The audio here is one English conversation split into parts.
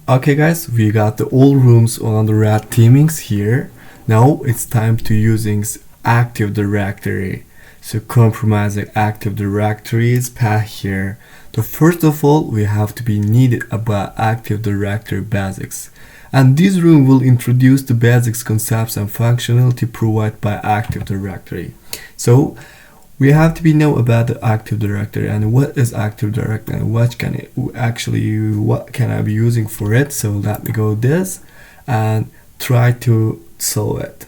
Okay guys, we got the all rooms on the red themings here. Now it's time to using Active Directory. So compromising Active Directory's path here. So first of all, we have to be needed about Active Directory basics. And this room will introduce the basics, concepts and functionality provided by Active Directory. So we have to be know about the Active Directory and what is Active Directory and what can I be using for it. So let me go this and try to solve it.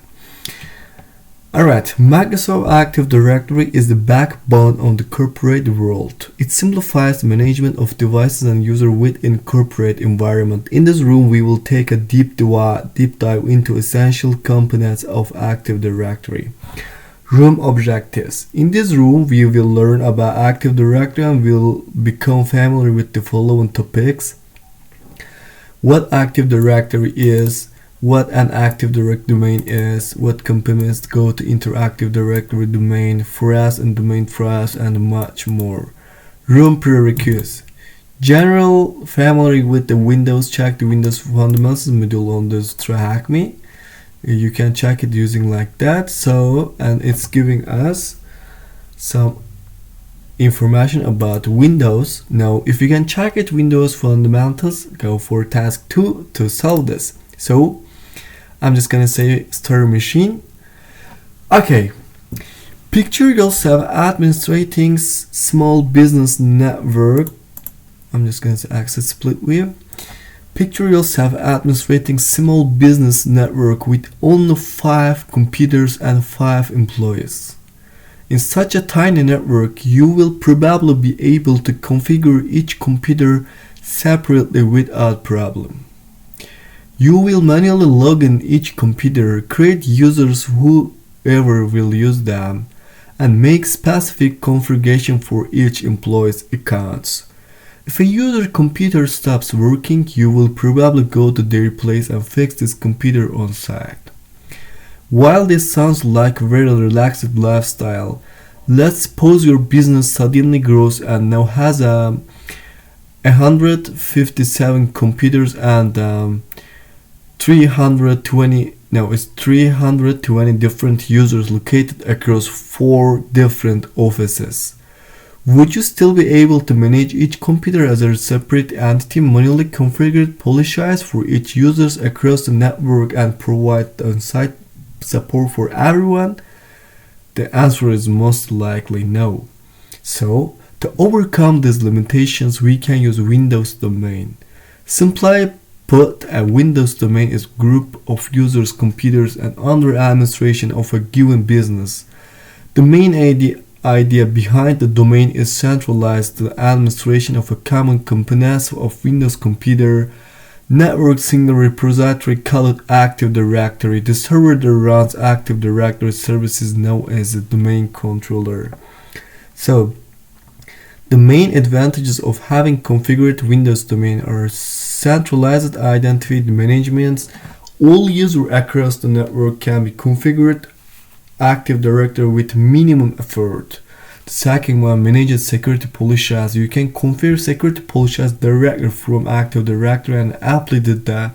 Alright, Microsoft Active Directory is the backbone of the corporate world. It simplifies the management of devices and users within corporate environment. In this room, we will take a deep dive into essential components of Active Directory. Room objectives. In this room, we will learn about Active Directory and will become familiar with the following topics. What Active Directory is, what an Active Directory domain is, what components go to Interactive Directory domain, phrase and domain phrase, and much more. Room prerequisites. General familiar with the Windows, check the Windows Fundamentals module on this TryHackMe. You can check it using like that. So, and it's giving us some information about Windows. Now, if you can check it Windows Fundamentals, go for task 2 to solve this. So, I'm just gonna say start machine. Okay. Picture yourself administrating small business network. I'm just gonna say access split view. Picture yourself administrating small business network with only 5 computers and 5 employees. In such a tiny network, you will probably be able to configure each computer separately without problem. You will manually log in each computer, create users whoever will use them, and make specific configuration for each employee's accounts. If a user computer stops working, you will probably go to their place and fix this computer on site. While this sounds like a very relaxed lifestyle, let's suppose your business suddenly grows and now has 157 computers and 320 different users located across 4 different offices. Would you still be able to manage each computer as a separate entity, manually configure policies for each users across the network and provide on-site support for everyone? The answer is most likely no. So, to overcome these limitations, we can use Windows domain. Simply put, a Windows domain is a group of users' computers and under administration of a given business. The main idea behind the domain is centralized the administration of a common components of Windows computer network single repository called Active Directory. The server that runs Active Directory services known as the domain controller. So, the main advantages of having configured Windows domain are centralized identity management. All users across the network can be configured Active Directory with minimum effort. The second one, manages security policies. You can configure security policies directly from Active Directory and apply that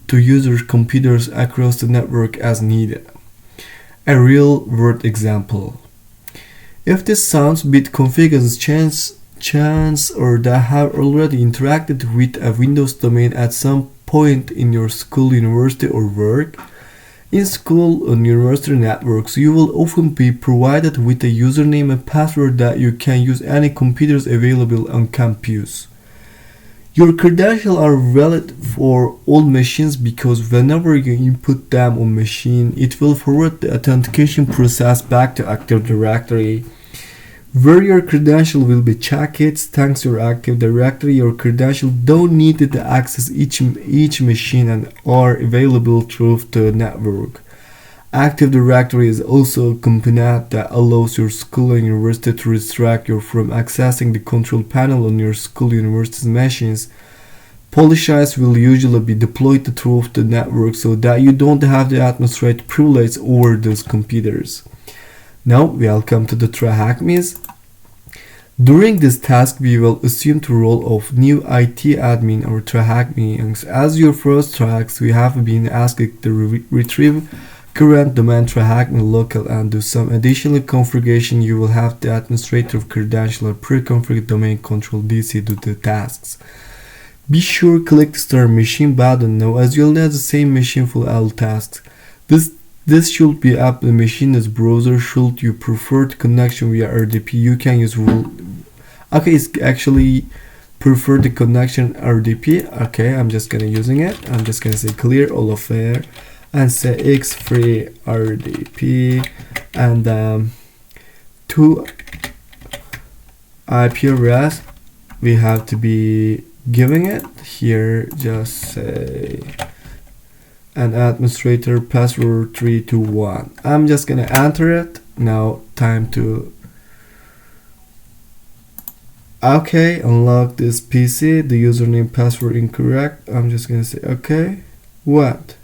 to users' computers across the network as needed. A real-world example. If this sounds a bit confusing, chance or that have already interacted with a Windows domain at some point in your school, university or work. In school and university networks, you will often be provided with a username and password that you can use any computers available on campus. Your credentials are valid for all machines because whenever you input them on machine, it will forward the authentication process back to Active Directory, where your credential will be checked. Thanks to your Active Directory, your credentials don't need to access each machine and are available through the network. Active Directory is also a component that allows your school and university to restrict you from accessing the control panel on your school university machines. Policies will usually be deployed through the network so that you don't have the administrative privilege over those computers. Now, welcome to the TryHackMe. During this task, we will assume the role of new IT admin or TryHackMe. And as your first task, we have been asked to retrieve current domain TryHackMe local and do some additional configuration. You will have the administrator credential or pre-configured domain control DC do the tasks. Be sure click the start machine button now, as you'll need the same machine for all tasks. This should be up the machine as browser. Should you prefer the connection via RDP, you can use rule. Okay, it's actually prefer the connection RDP. Okay, I'm just gonna using it. I'm just gonna say clear all of it and say x free RDP and to IP address we have to be giving it here. Just say an administrator password 321. I'm just gonna enter it now. Time to unlock this PC. The username password incorrect. I'm just gonna say okay. What?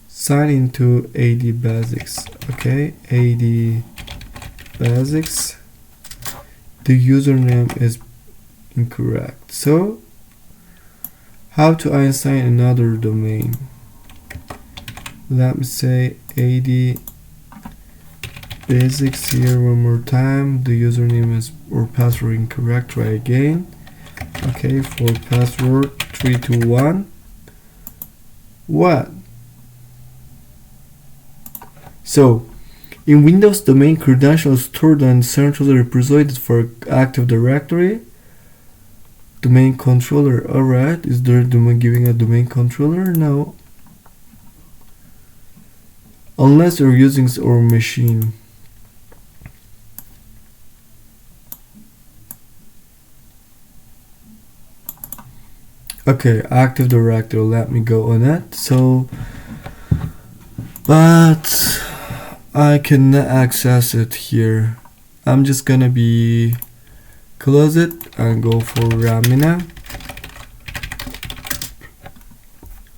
Sign into AD Basics. Okay, AD Basics. The username is incorrect. So how to assign another domain? Let me say AD Basics here one more time. The username is or password incorrect. Try again. Okay, for password 321. What? So in Windows, domain credentials stored and centrally represented for Active Directory. Domain controller. Alright, is there domain giving a domain controller? No. Unless you're using our machine. Okay, Active Directory. Let me go on it. So, but I cannot access it here. I'm just gonna be close it and go for Ramina.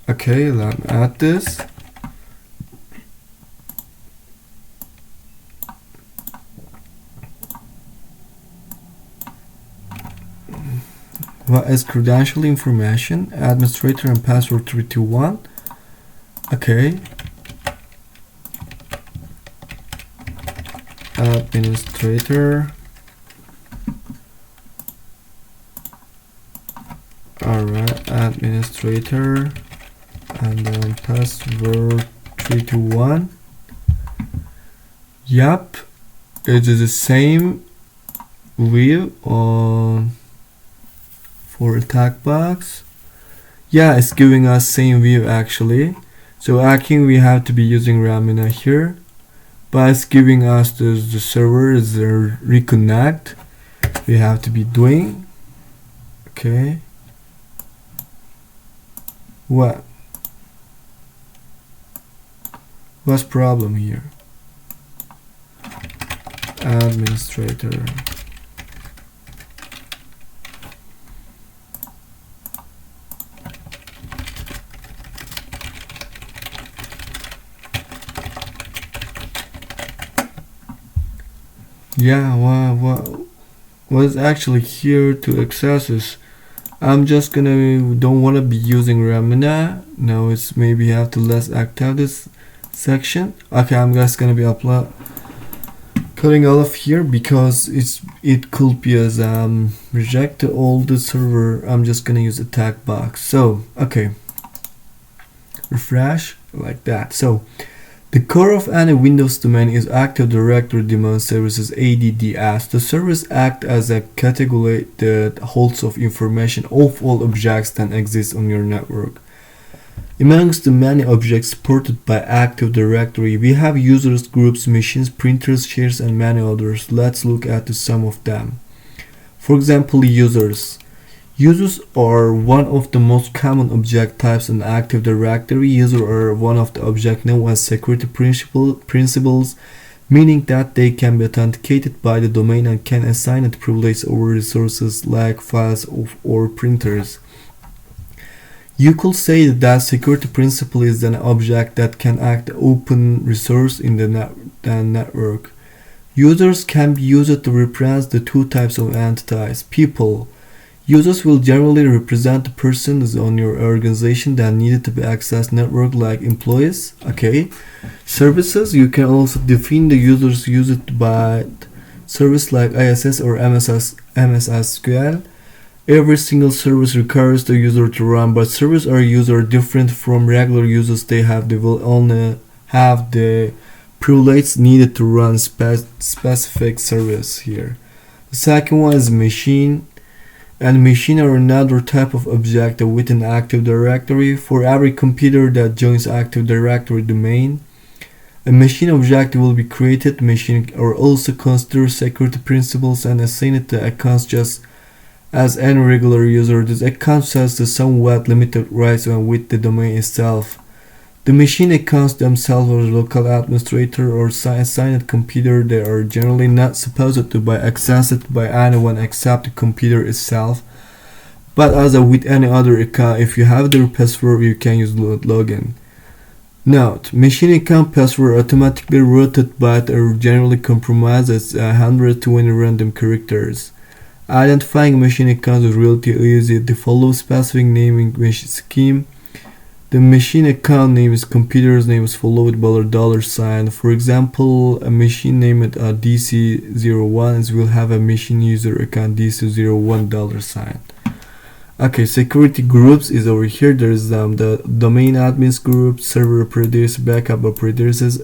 Okay, let me add this. What is credential information? Administrator and password 321. Okay. Administrator. Alright, administrator and then password 321. Yup, it is the same view on for attack box. Yeah, it's giving us same view actually. So I think we have to be using Ramina here, but it's giving us the server is reconnect. We have to be doing. Okay. What's problem here? Administrator. Yeah, what is actually here to access this? I'm just gonna don't want to be using Ramina. Now it's maybe have to less active this section. Okay, I'm just gonna be cutting all of here because it could be as reject all the server. I'm just gonna use attack box. So okay, refresh like that. So the core of any Windows domain is Active Directory Daemon Services ADDS. The service acts as a category that holds of information of all objects that exist on your network. Amongst the many objects supported by Active Directory, we have users, groups, machines, printers, shares, and many others. Let's look at some of them. For example, users. Users are one of the most common object types in Active Directory. Users are one of the objects known as security principals, meaning that they can be authenticated by the domain and can assign it privilege over resources like files or printers. You could say that security principal is an object that can act open resource in the network. Users can be used to represent the two types of entities. People. Users will generally represent the persons on your organization that needed to be accessed network like employees. Okay. Services. You can also define the users used by service like ISS or MS SQL. Every single service requires the user to run, but service or user are different from regular users. They will only have the privilege needed to run specific service here. The second one is machine. And machine are another type of object within Active Directory. For every computer that joins Active Directory domain, a machine object will be created. Machine are also considered security principles and assigned to accounts just as any regular user. This account has the somewhat limited rights with the domain itself. The machine accounts themselves as local administrator or assigned computer. They are generally not supposed to be accessed by anyone except the computer itself. But as with any other account, if you have their password, you can use login. Note: machine account password automatically routed but are generally compromised as 120 random characters. Identifying machine accounts is relatively easy. They follow specific naming scheme. The machine account name is computer's name is followed by a $sign. For example, a machine named DC01 will have a machine user account DC01 $sign. Okay, security groups is over here. There's the domain admins group, server operators, backup operators,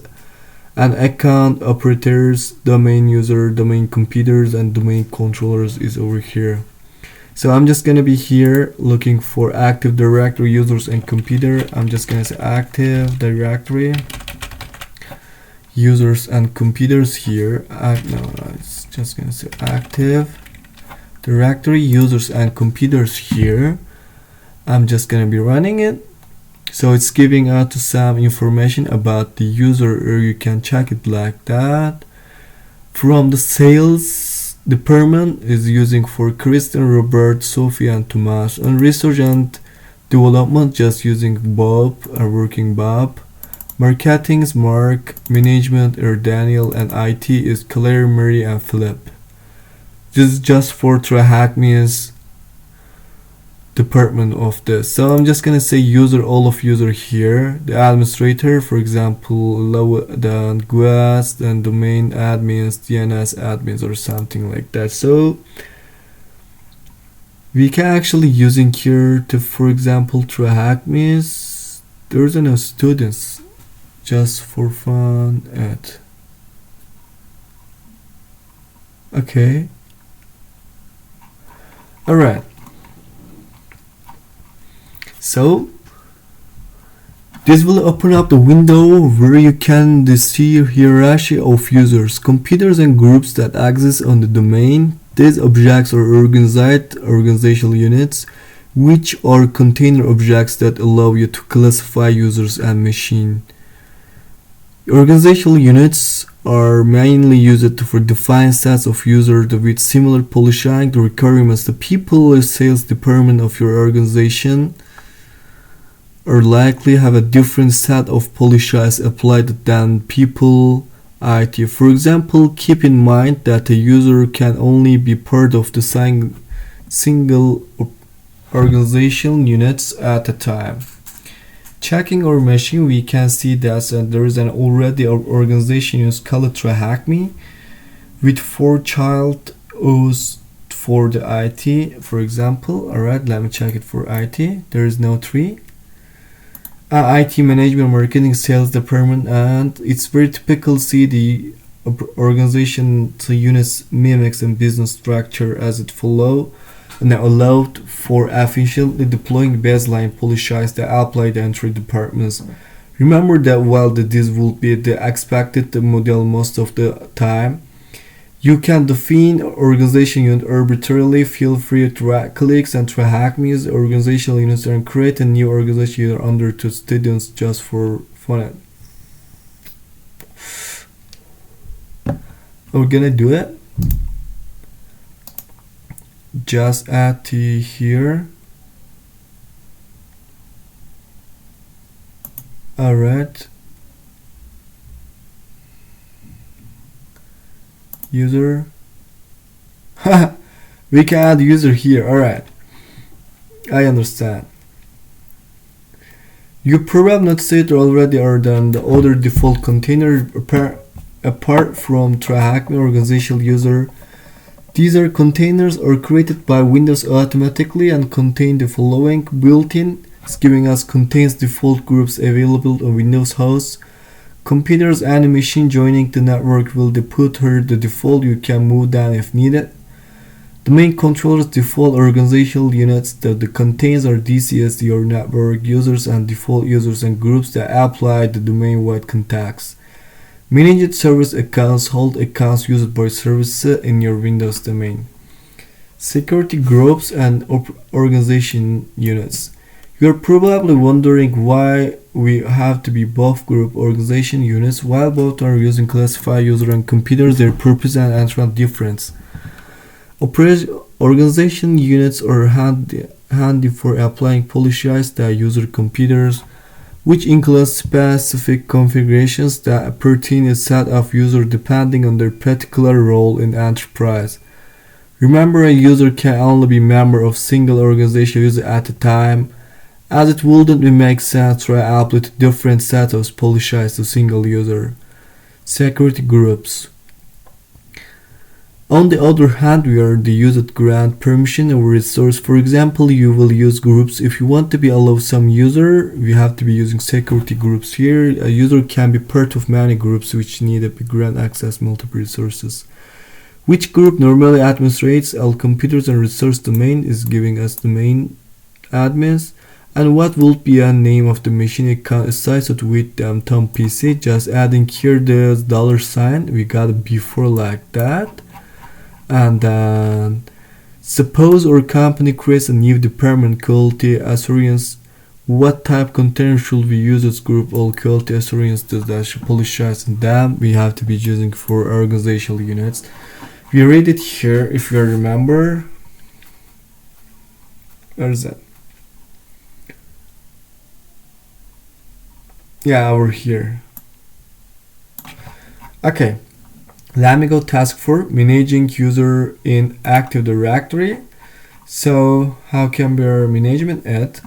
and account operators, domain user, domain computers, and domain controllers is over here. So I'm just gonna be here looking for Active Directory users and computer. I'm just gonna say Active Directory users and computers here. It's just gonna say Active Directory users and computers here. I'm just gonna be running it. So it's giving out some information about the user, or you can check it like that. From the sales department is using for Kristen, Robert, Sophie, and Thomas. On research and development, just using Bob or working Bob. Marketing is Mark. Management are Daniel, and IT is Claire, Mary, and Philip. This is just for TryHackMe's department of this. So I'm just gonna say user, all of user here. The administrator, for example, the GUAS, and domain admins, DNS admins, or something like that. So we can actually using here to, for example, TryHackMe's. There's no students, just for fun. Okay. All right. So this will open up the window where you can see a hierarchy of users, computers, and groups that exist on the domain. These objects are organizational units, which are container objects that allow you to classify users and machine. Organizational units are mainly used for defined sets of users with similar polishing requirements. The people or sales department of your organization or likely have a different set of policies applied than people IT. For example, keep in mind that a user can only be part of the single organizational units at a time. Checking our machine, we can see that there is an already organization unit called TryHackMe with 4 child O's for the IT, for example. Alright, let me check it for IT. There is no 3. IT management, marketing, sales department, and it's very typical see the organization units mimics and business structure as it follow and allowed for efficiently deploying baseline policies that apply the entry departments. Remember that while this will be the expected model most of the time, you can define organization unit arbitrarily. Feel free to right-click and TryHackMe's organizational units and create a new organization unit under 2 students just for fun. We're gonna do it. Just add T here. Alright. User. We can add user here. Alright, I understand. You probably noticed it already other than the other default container apart from TryHackMe organizational user. These are containers are created by Windows automatically and contain the following built-in. It's giving us contains default groups available on Windows hosts. Computers and machine joining the network will put her the default. You can move down if needed. The main controller's default organizational units that the contains are DCS, your network users and default users and groups that apply the domain-wide contacts. Managed service accounts hold accounts used by services in your Windows domain. Security groups and organization units. You are probably wondering why we have to be both group organization units. While both are using classified user and computers, their purpose and answer are different. Organization units are handy for applying policies that user computers, which includes specific configurations that pertain to a set of users depending on their particular role in enterprise. Remember, a user can only be a member of single organization user at a time, as it wouldn't make sense to apply different sets of policies to single user. Security groups. On the other hand, we are the user grant permission over resource. For example, you will use groups. If you want to be allow some user, we have to be using security groups here. A user can be part of many groups which need to grant access multiple resources. Which group normally administrates all computers and resource domain is giving us domain admins. And what will be a name of the machine account associated with Tom PC? Just adding here the $sign. We got it before like that. And then suppose our company creates a new department quality assurance. What type container should we use as group all quality assurance does that should policies and them we have to be using for organizational units. We read it here if you remember. Where is that? Yeah, over here. Okay. Let me go task 4, managing user in Active Directory. So how can we management it?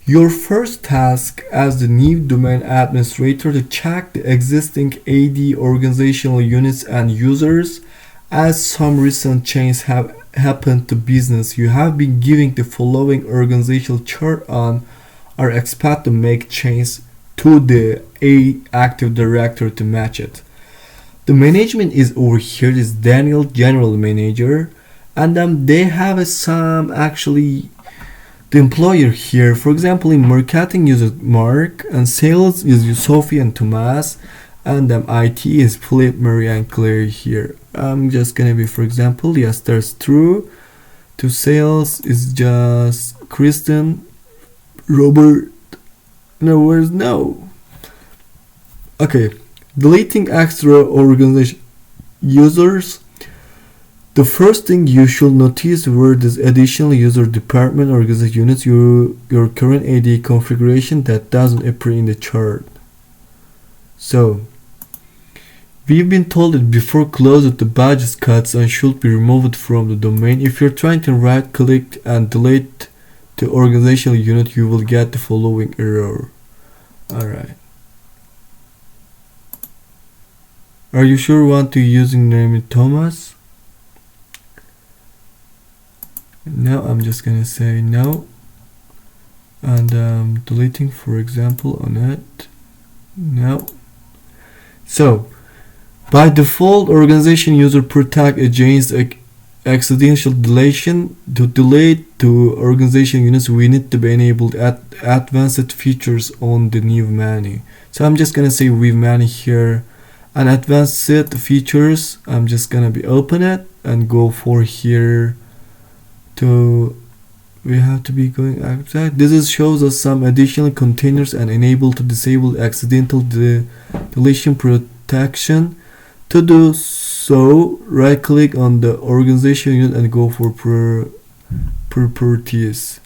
Your first task as the new domain administrator to check the existing AD organizational units and users. As some recent changes have happened to business, you have been giving the following organizational chart on or expect to make changes to the Active Directory to match it. The management is over here, is Daniel, general manager, and they have some actually the employer here. For example, in marketing is Mark, and sales is Sophie and Thomas, and IT is Philip, Mary, and Claire here. I'm just gonna be, for example, yes, that's true. To sales is just Kristen, Robert. No, where's no? Okay. Deleting extra organization users. The first thing you should notice were this additional user department organization units your current AD configuration that doesn't appear in the chart. So we've been told that before closed the badges cuts and should be removed from the domain. If you're trying to right click and delete the organizational unit, you will get the following error. Alright. Are you sure you want to using name Thomas? No, I'm just gonna say no. And deleting, for example, on it. No. So, by default, organization user protect against accidental deletion. To delete to organization units, we need to be enabled advanced features on the new menu. So I'm just gonna say with menu here. And advanced features, I'm just gonna be open it and go for here to we have to be going outside. This shows us some additional containers and enable to disable accidental deletion protection. To do so, right click on the organization unit and go for properties.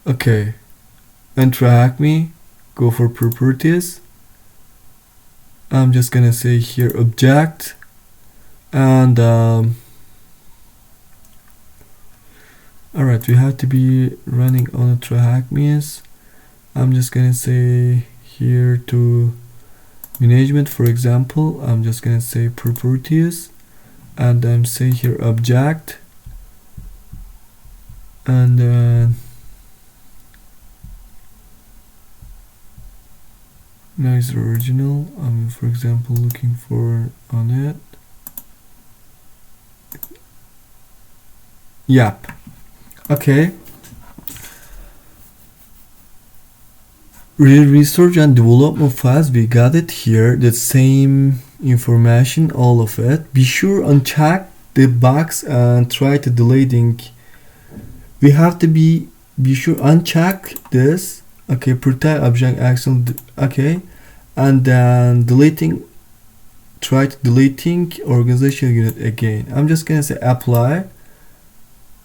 Okay, and TryHackMe, go for properties. I'm just gonna say here object, And alright, we have to be running on a TryHackMe. I'm just gonna say here to management, for example, I'm just gonna say properties, and I'm say here object, and now it's original. I'm for example looking for on it. Yep. Okay. Research and development files, we got it here, the same information, all of it. Be sure uncheck the box and try to deleting. We have to be sure uncheck this. Okay, protect object action. Okay, and then try to deleting organizational unit again. I'm just gonna say apply,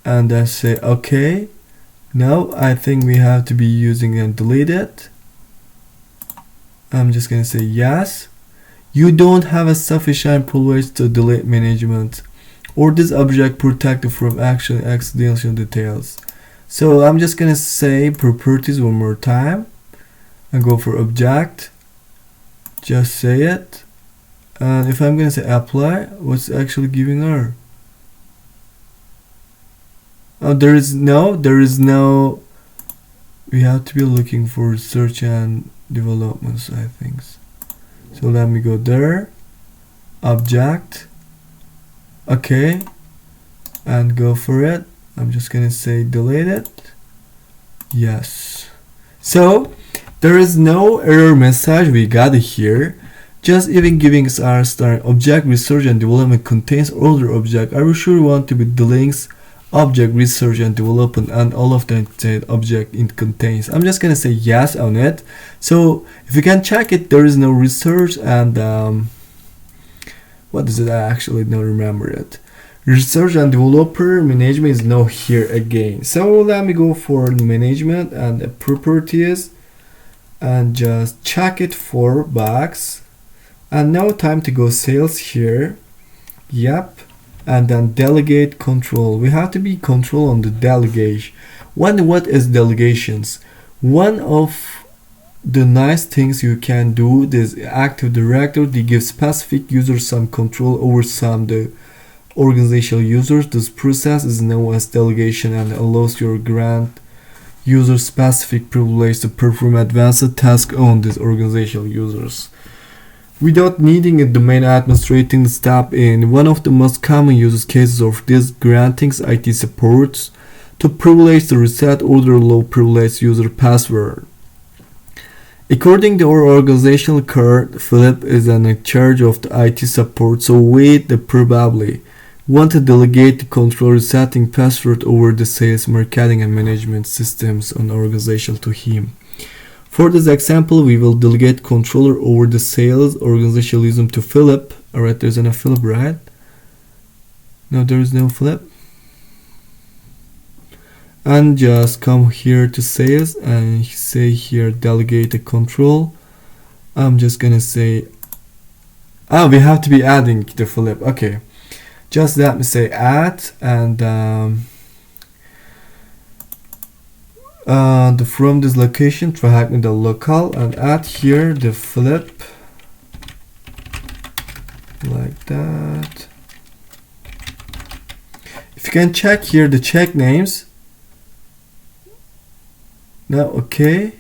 and then say okay. Now I think we have to be using and delete it. I'm just gonna say yes. You don't have a sufficient privilege to delete management or this object protected from accidental details. So I'm just gonna say properties one more time and go for object. Just say it. And if I'm gonna say apply, what's actually giving error? Oh, there is no. We have to be looking for research and developments, I think. So let me go there, object, okay, and go for it. I'm just gonna say delete it. Yes. So there is no error message we got here. Just even giving us our star object research and development contains other object. Are you sure you want to be the links object research and development and all of the object it contains? I'm just gonna say yes on it. So if you can check it, there is no research and what is it? I actually don't remember it. Research and developer management is now here again. So let me go for the management and the properties and just check it for bugs. And now time to go sales here. Yep. And then delegate control. We have to be control on the delegation. What is delegations? One of the nice things you can do is Active Directory. They give specific users some control over some the organizational users. This process is known as delegation and allows your grant user specific privilege to perform advanced tasks on these organizational users without needing a domain administrating step in. One of the most common use cases of this granting IT supports to privilege the reset other low privilege user password. According to our organizational chart, Philip is in charge of the IT support, so we probably want to delegate the control resetting password over the sales, marketing and management systems on organization to him. For this example, we will delegate controller over the sales organizationalism to Philip. Alright, there's no Philip, right? No, there is no Philip. And just come here to sales and say here delegate the control. I'm just gonna say, we have to be adding the Philip. Okay, just let me say add and from this location, TryHackMe the local and add here the Philip like that. If you can check here the check names. Now okay.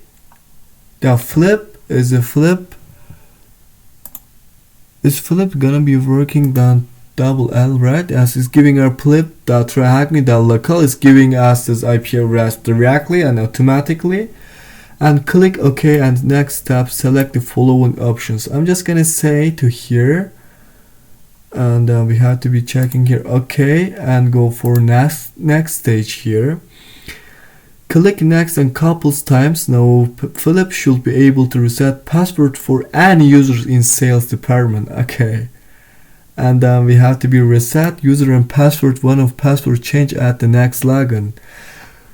The Philip is a Philip. Is Philip gonna be working down double L, right? As it's giving our Philip the TryHackMe the local is giving us this IP address directly and automatically. And click OK and next step select the following options. I'm just gonna say to here and we have to be checking here OK and go for next stage here. Click next and couples times. Now Philip should be able to reset password for any users in sales department. Okay. And we have to be reset user and password one of password change at the next login.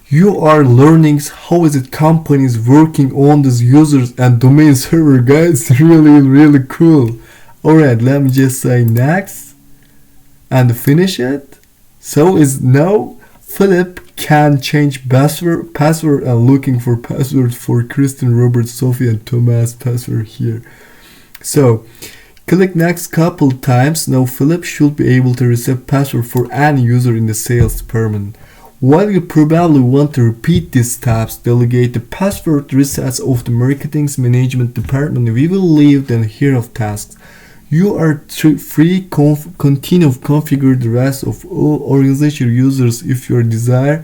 You are learning how is it companies working on these users and domain server, guys. Really cool. Alright, let me just say next and finish it. So is now Philip can change password and looking for password for Kristen, Robert, Sophie and Thomas password here. So click next couple times. Now Philip should be able to reset password for any user in the sales department. While you probably want to repeat these steps, delegate the password resets of the marketing's management department. We will leave them here of tasks. You are free continue to configure the rest of all organization users if you desire.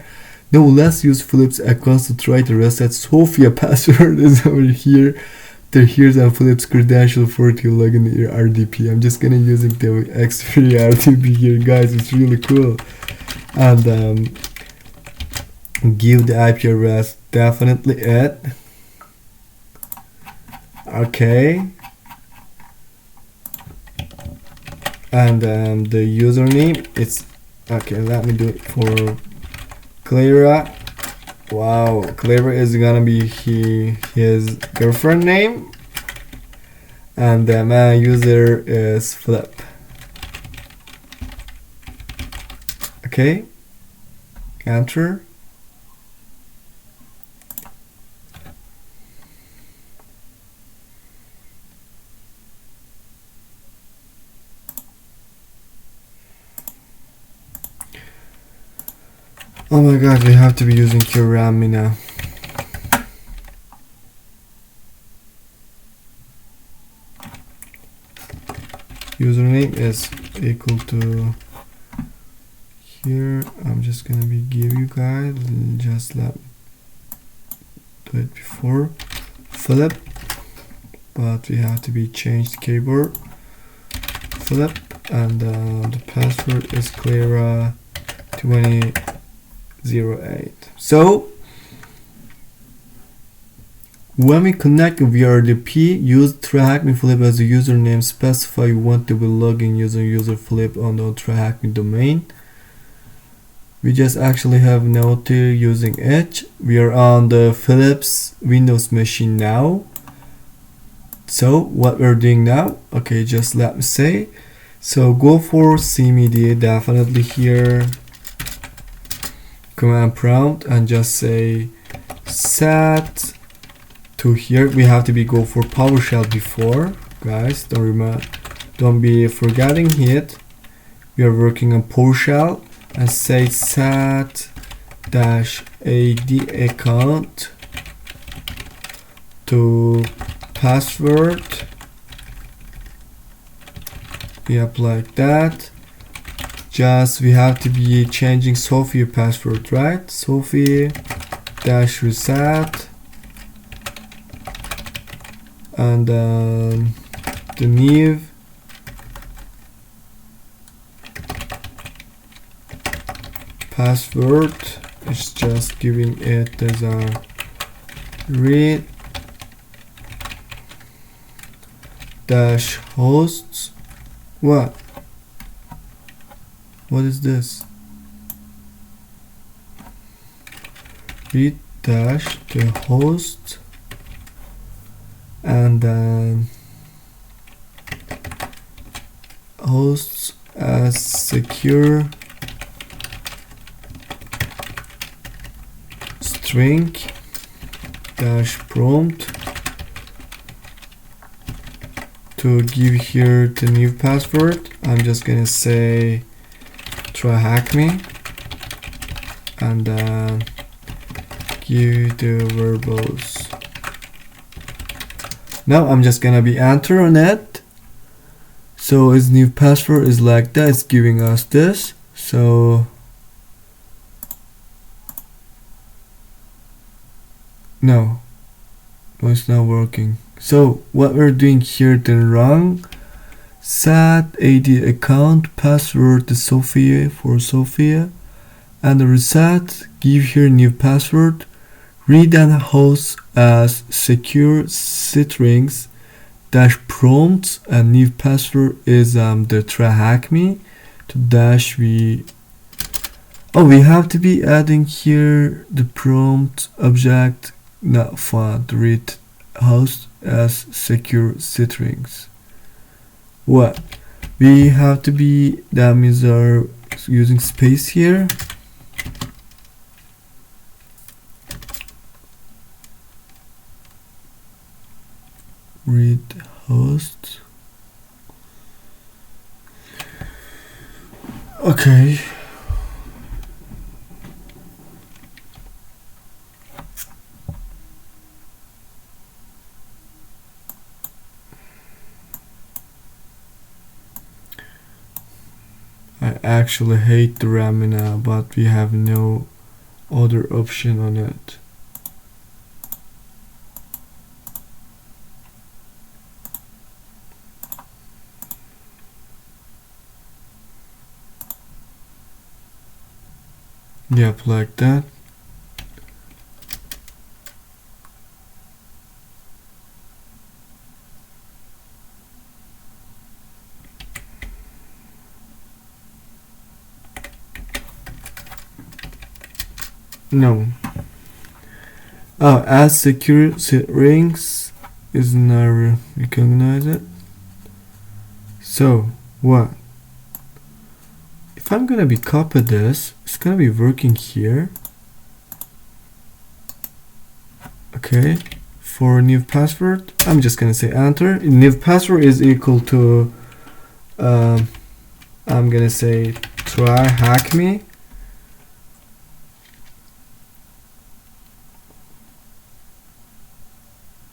Now let's use Philip's account to try to reset Sophia password is over here. Here's Philip's credential for to log in your RDP. I'm just gonna using the X3 RDP here, guys. It's really cool. And give the IP address, definitely it. Okay. And the username, it's okay. Let me do it for Clara. Wow, Clara is gonna be his girlfriend name, and my user is Flip. Okay, enter. Oh my god, we have to be using TryHackMe now. Username is equal to here. I'm just gonna be give you guys, just let me do it before Philip, but we have to be changed keyboard Philip, and the password is Clara 2008. So when we connect via RDP, use TryHackMe Philip as a username. Specify you want to be logging using user Philip on the TryHackMe domain. We just actually have now to using it. We are on the Philip's Windows machine now. So what we're doing now, okay, just let me say. So go for CMD, definitely here. Command prompt and just say set to here. We have to be go for PowerShell before, guys. Don't be forgetting it. We are working on PowerShell and say set -ad account to password. We apply that. Just we have to be changing Sophie password, right? Sophie -reset, and the new password is just giving it as a read -hosts. What is this? Read the host, and then hosts as secure string -prompt to give here the new password. I'm just gonna say TryHackMe, and give the verbals. Now I'm just gonna be enter on it. So his new password is like that. It's giving us this. So no, it's not working. So what we're doing here then wrong. Set AD account password to Sophia for Sophia, and reset, give here new password, read and host as secure strings -prompt, and new password is the TryHackMe to we have to be adding here the prompt object, not font, read host as secure strings. What? We have to be, that means are using space here. Read host. Okay. I actually hate the RAM now, but we have no other option on it. Yep, like that. No. Oh, as secure rings is not recognize it. So what? If I'm gonna be copy this, it's gonna be working here. Okay. For new password, I'm just gonna say enter. New password is equal to I'm gonna say TryHackMe.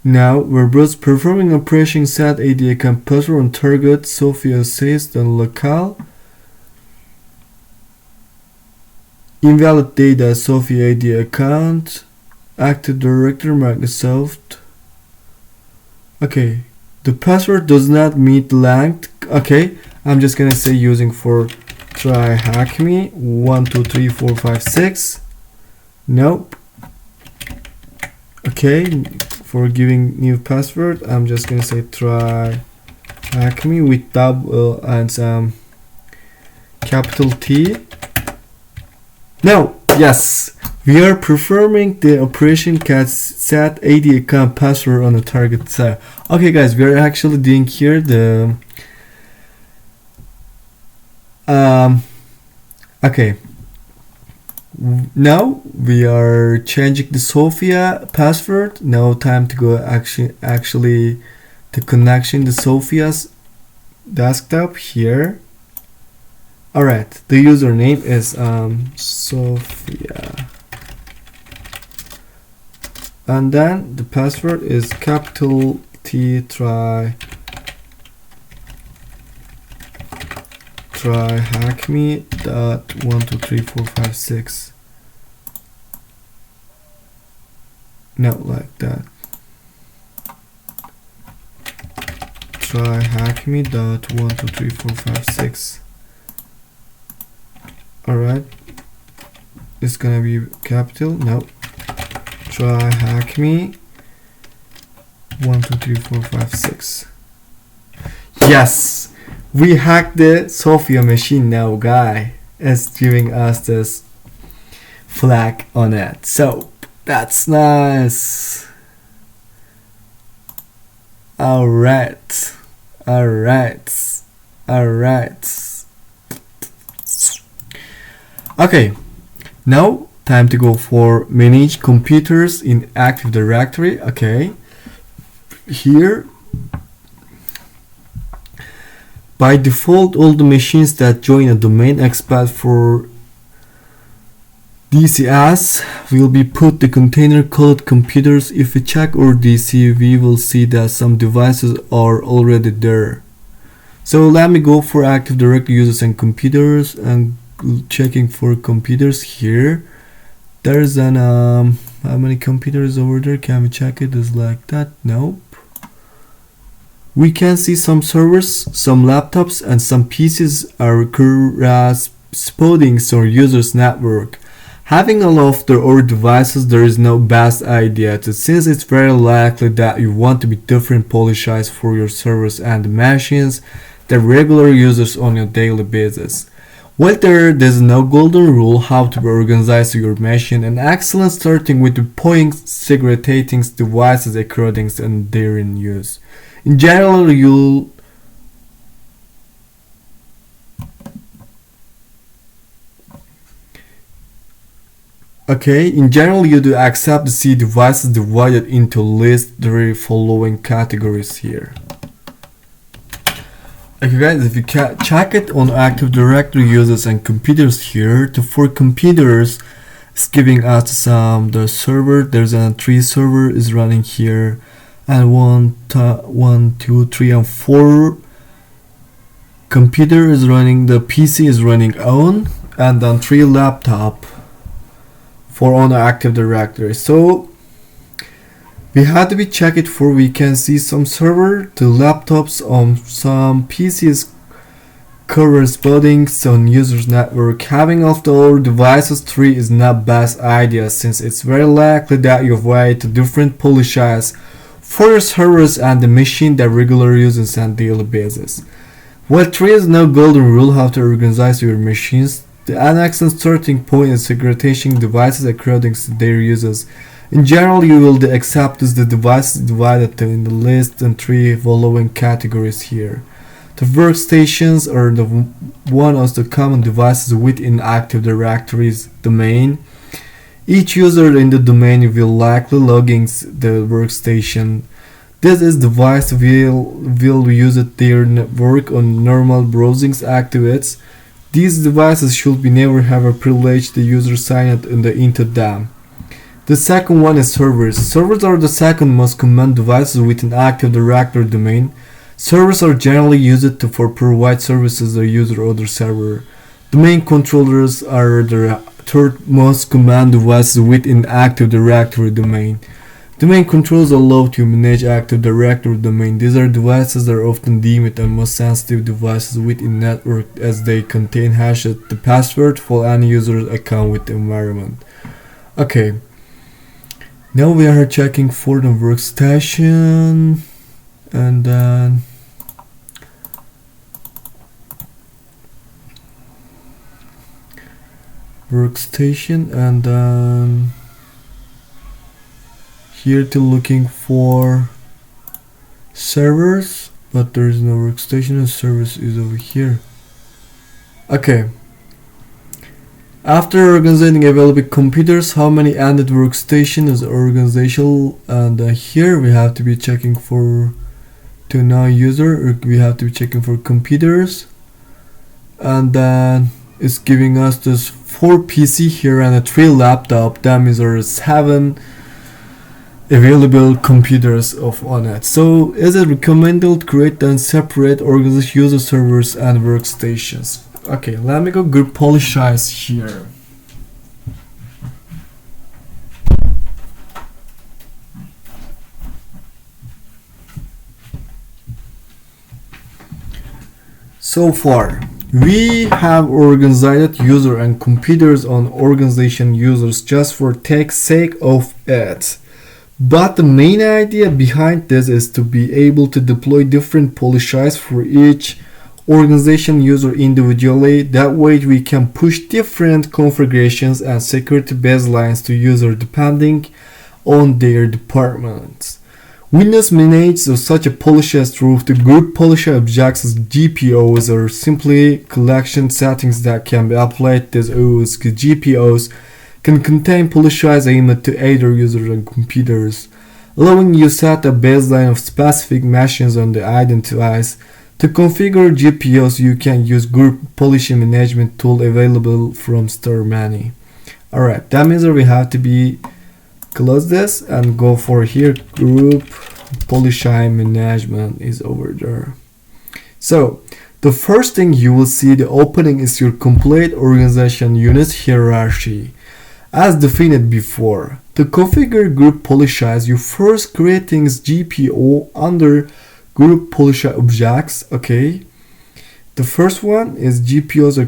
Now we're both performing operation set AD account password on target Sophia says the locale. Invalid data Sophia AD account. Active Directory Microsoft. Okay, the password does not meet length. Okay, I'm just gonna say using for TryHackMe 1 2 3 4 5 6. Nope. Okay, for giving new password, I'm just gonna say TryHackMe with double and some capital T. No, yes. We are performing the operation cat set AD account password on the target side. Okay guys, we are actually doing here the okay. Now we are changing the Sophia password. Now time to go actually the connection to Sophia's desktop here. Alright, the username is Sophia. And then the password is capital T TryHackMe dot 1 2 3 4 5 6. No, like that. TryHackMe dot 1 2 3 4 5 6. Alright. It's gonna be capital. No. TryHackMe 1 2 3 4 5 6. Yes, we hacked the Sophia machine now, guy. It's giving us this flag on it. So that's nice. Alright. Okay, now time to go for manage computers in Active Directory. Okay, here by default all the machines that join a domain expat for DCS will be put the container called computers. If we check our DC, we will see that some devices are already there. So let me go for Active Directory users and computers and checking for computers here. There's an how many computers over there? Can we check it? Is like that? Nope. We can see some servers, some laptops, and some PCs are corresponding to our users network. Having all of our devices, there is no best idea since it's very likely that you want to be different policies for your servers and machines than regular users on a daily basis. While there's no golden rule how to organize your machine, an excellent starting with the point segregating devices according to their in use. In general, you'll Okay, in general, you do accept to see devices divided into list the following categories here. Okay guys, if you check it on Active Directory users and computers here, for computers, it's giving us the server. There's a 3 server is running here, and 1, 2, 3, and 4 computer is running. The PC is running on, and then 3 laptop for on Active Directory. So we had to be check it for we can see some server to laptops on some PCs corresponding on users network. Having of the all devices 3 is not best idea, since it's very likely that you write different policies for your servers and the machine that regular uses on daily basis. While 3 is no golden rule how to organize your machines, the next starting point is segregating devices according to their uses. In general, you will accept the devices divided in the list in 3 following categories here. The workstations are the one of the common devices within Active Directory's domain. Each user in the domain will likely log in the workstation. This is device will use their network on normal browsing activities. These devices should be never have a privilege the user signed into them. The second one is servers. Servers are the second most common devices within Active Directory domain. Servers are generally used for provide services to user or the server. Domain controllers are the third most common devices within Active Directory domain. Domain controllers allow to manage Active Directory domain. These are devices that are often deemed the most sensitive devices within network, as they contain hashed the password for any user's account with the environment. Okay. Now we are checking for the workstation, and then workstation, and then here to looking for servers, but there is no workstation, and service is over here. Okay. After organizing available computers, how many ended workstation is organizational, and here we have to be checking for to now user, or we have to be checking for computers, and then it's giving us this 4 PC here and a 3 laptop. That means there are 7 available computers on it. So is it recommended to create and separate organize user servers and workstations? Okay, let me go group policies here. So far, we have organized user and computers on organization users just for sake of it. But the main idea behind this is to be able to deploy different policies for each organization user individually. That way we can push different configurations and security baselines to user depending on their departments. Windows manages such a policy through the group policy objects as GPOs, or simply collection settings that can be applied to those GPOs can contain policies aimed to either users and computers, allowing you set a baseline of specific machines on the identifiers. To configure GPOs, you can use group policy management tool available from Store Menu. Alright, that means that we have to be close this and go for here group policy management is over there. So the first thing you will see the opening is your complete organization unit hierarchy. As defined before, to configure group policies, you first create things GPO under group policy objects. Okay, the first one is GPOs are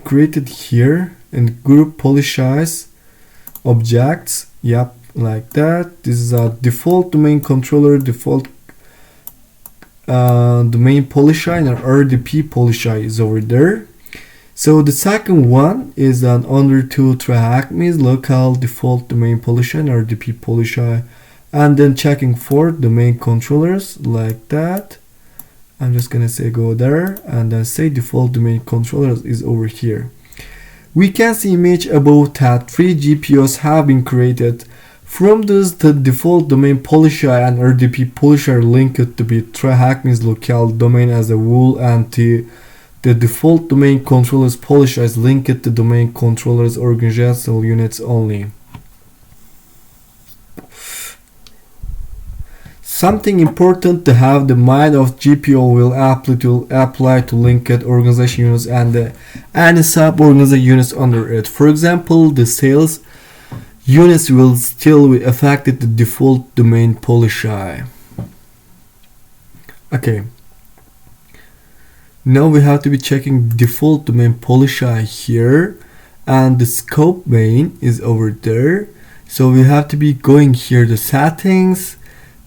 created here in group policies objects. Yep, like that. This is a default domain controller, default domain policy, and an RDP policy is over there. So the second one is an under to TryHackMe's local default domain policy and RDP policy, and then checking for domain controllers like that. I'm just gonna say go there and then say default domain controllers is over here. We can see image above that 3 GPOs have been created. From this, the default domain Policy and RDP Policy are linked to be TryHackMe's local domain as a wool, and the default domain controller's Policy is linked to domain controller's organizational units only. Something important to have the mind of GPO will apply to linked organization units and any sub-organization units under it. For example, the sales units will still be affected the default domain Policy. Okay. Now we have to be checking default domain Policy here, and the scope main is over there. So we have to be going here to settings.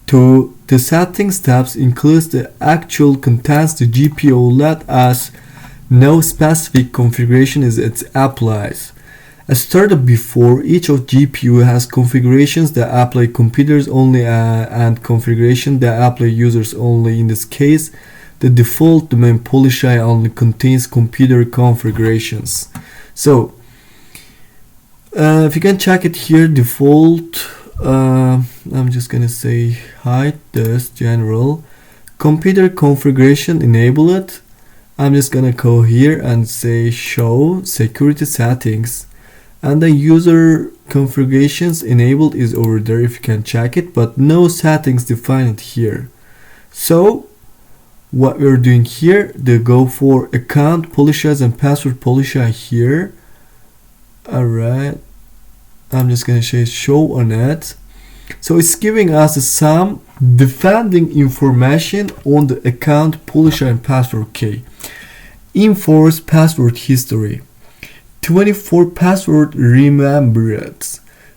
To the settings tabs includes the actual contents the GPO let us know specific configuration is it applies. As stated before, each of GPU has configurations that apply computers only and configuration that apply users only. In this case, the default domain Policy only contains computer configurations. So if you can check it here, default, I'm just gonna say hide this general computer configuration, enable it. I'm just gonna go here and say show security settings, and the user configurations enabled is over there if you can check it, but no settings defined here. So what we're doing here, they go for account policies and password policy here. Alright, I'm just gonna say show on it. So it's giving us some defending information on the account policy and password key. Enforce password history. 24 password remembered.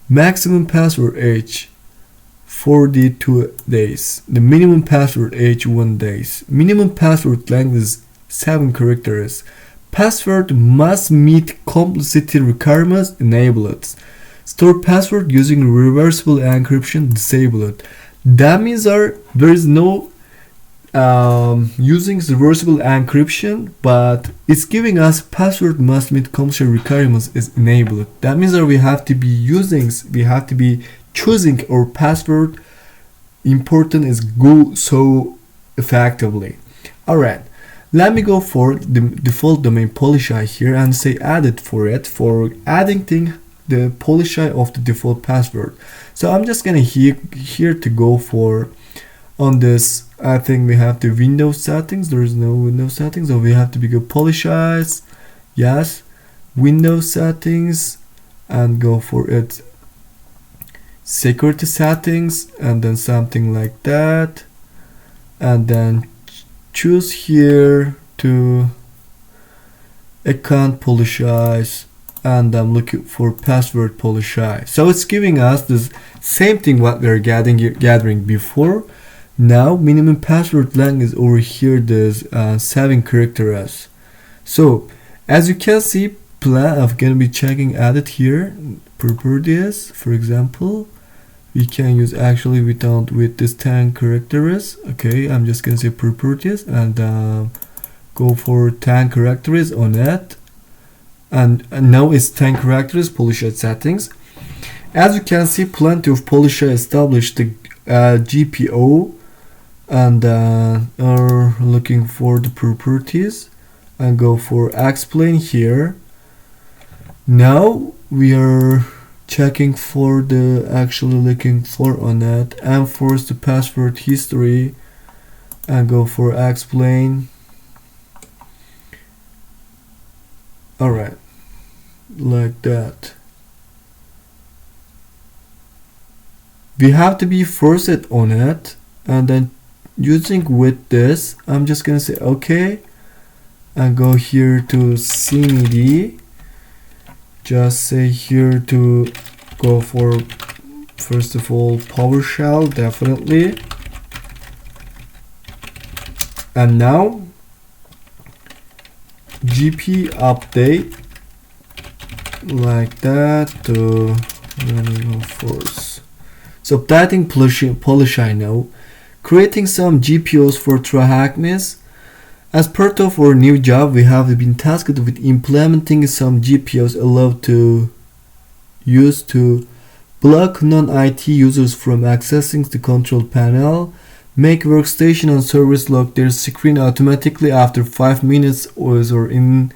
Maximum password age 42 days. The minimum password age 1 days. Minimum password length is 7 characters. Password must meet complexity requirements, enable it. Store password using reversible encryption, disable it. That means there is no using reversible encryption, but it's giving us password must meet complexity requirements is enabled. That means that we have to be choosing our password important is go so effectively. Alright, let me go for the default domain Policy here and say added for it for adding the Policy of the default password. So I'm just gonna here to go for on this. I think we have the Windows settings. There is no Windows settings, so we have to go Policies, yes, Windows settings, and go for it security settings, and then something like that, and then choose here to account Policies, and I'm looking for password Policy. So it's giving us this same thing what we are gathering before. Now minimum password length is over here, there's 7 characters. So as you can see, plan I'm gonna be checking added here properties. For example, we can use actually with this 10 characters. Okay, I'm just gonna say properties and go for 10 characters on it, and now it's 10 characters Policy settings. As you can see, plenty of Policy established the GPO, and are looking for the properties and go for explain here. Now we are checking for the actually looking for on that, enforce the password history and go for explain. Alright, like that. We have to be forced on it, and then using with this, I'm just gonna say okay and go here to CMD. Just say here to go for first of all PowerShell, definitely, and now GP update like that to running force. So updating Policy now, creating some GPOs for TryHackMe, As part of our new job, we have been tasked with implementing some GPOs allowed to use to block non-IT users from accessing the control panel, make workstation and service lock their screen automatically after 5 minutes or in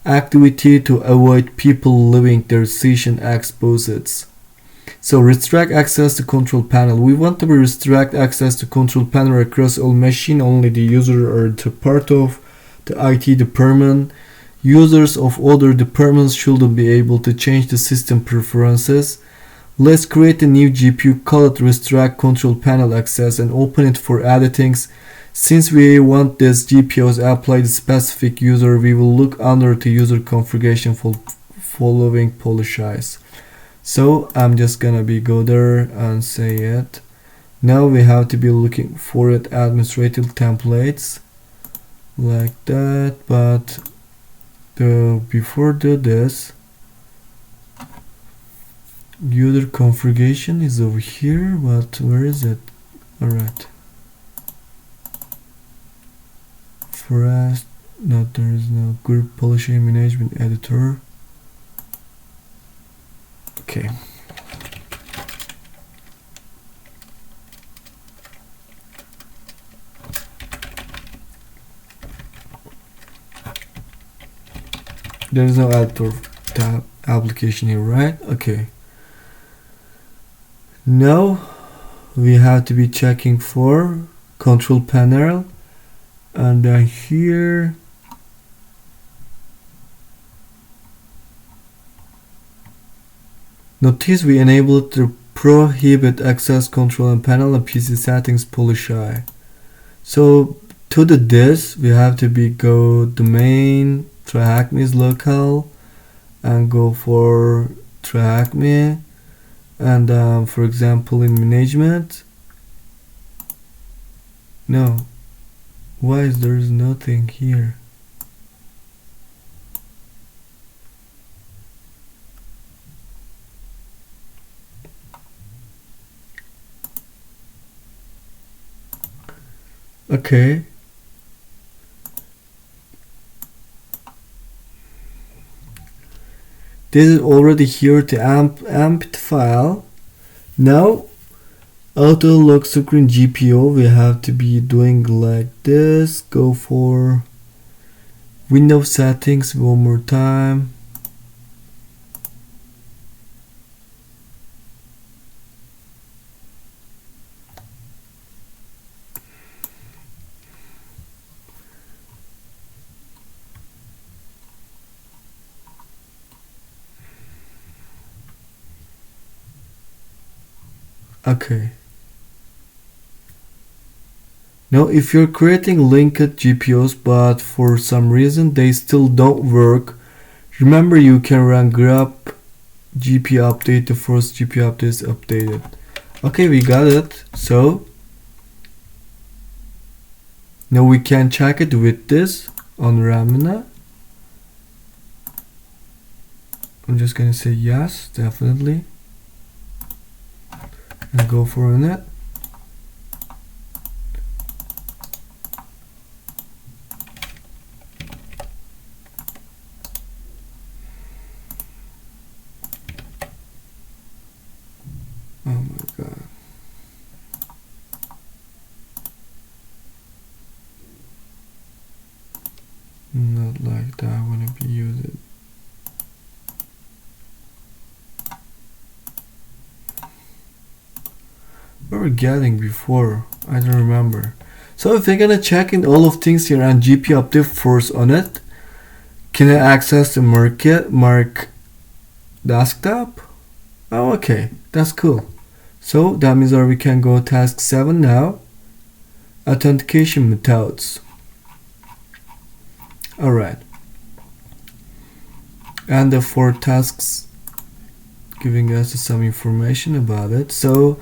activity to avoid people leaving their session exposed. So restrict access to control panel. We want to restrict access to control panel across all machine. Only the user or the part of the IT department. Users of other departments shouldn't be able to change the system preferences. Let's create a new GPU, call it restrict control panel access and open it for editings. Since we want this GPOs applied to specific user, we will look under the user configuration for following policies. So I'm just gonna go there and say it. Now we have to be looking for it administrative templates like that, but before do this, user configuration is over here, but where is it? Alright. First, no, there is no group policy management editor. Okay. There is no editor tab application here, right? Okay. Now we have to be checking for control panel, and then here notice we enabled the prohibit access control and panel and PC settings policy. So to do this, we have to go domain TryHackMe is local and go for TryHackMe, and for example in management, no, why is there is nothing here? Okay. This is already here the amped file. Now auto lock screen GPO, we have to be doing like this. Go for Windows settings one more time. Okay. Now if you're creating linked GPOs but for some reason they still don't work, remember you can run grep GPU update. The first GPU update is updated. Okay, we got it. So now we can check it with this on Ramina. I'm just gonna say yes, definitely, and go for it. Oh my god. Not like that. I want to be using. What were we getting before? I don't remember. So if we're gonna check in all of things here and GPU update first on it, can I access the Mark desktop? Oh, okay, that's cool. So that means we can go task 7 now. Authentication methods. Alright. And the 4 tasks giving us some information about it. So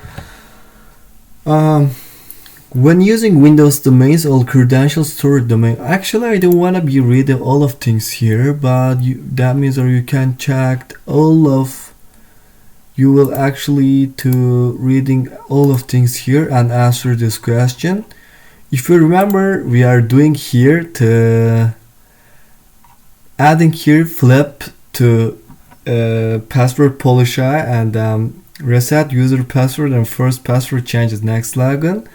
when using Windows domains, all credentials stored domain. Actually, I don't want to be reading all of things here, but that means you can check all of. You will actually to reading all of things here and answer this question. If you remember, we are doing here to adding here flip to password policy and reset user password and first password changes next login,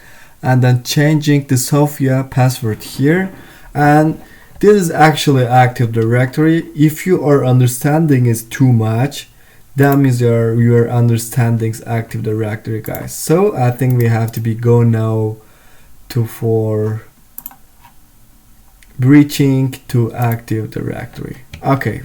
and then changing the Sophia password here. And this is actually Active Directory. If you are understanding is too much, that means your understanding Active Directory, guys. So I think we have to be go now to for breaching to Active Directory. Okay,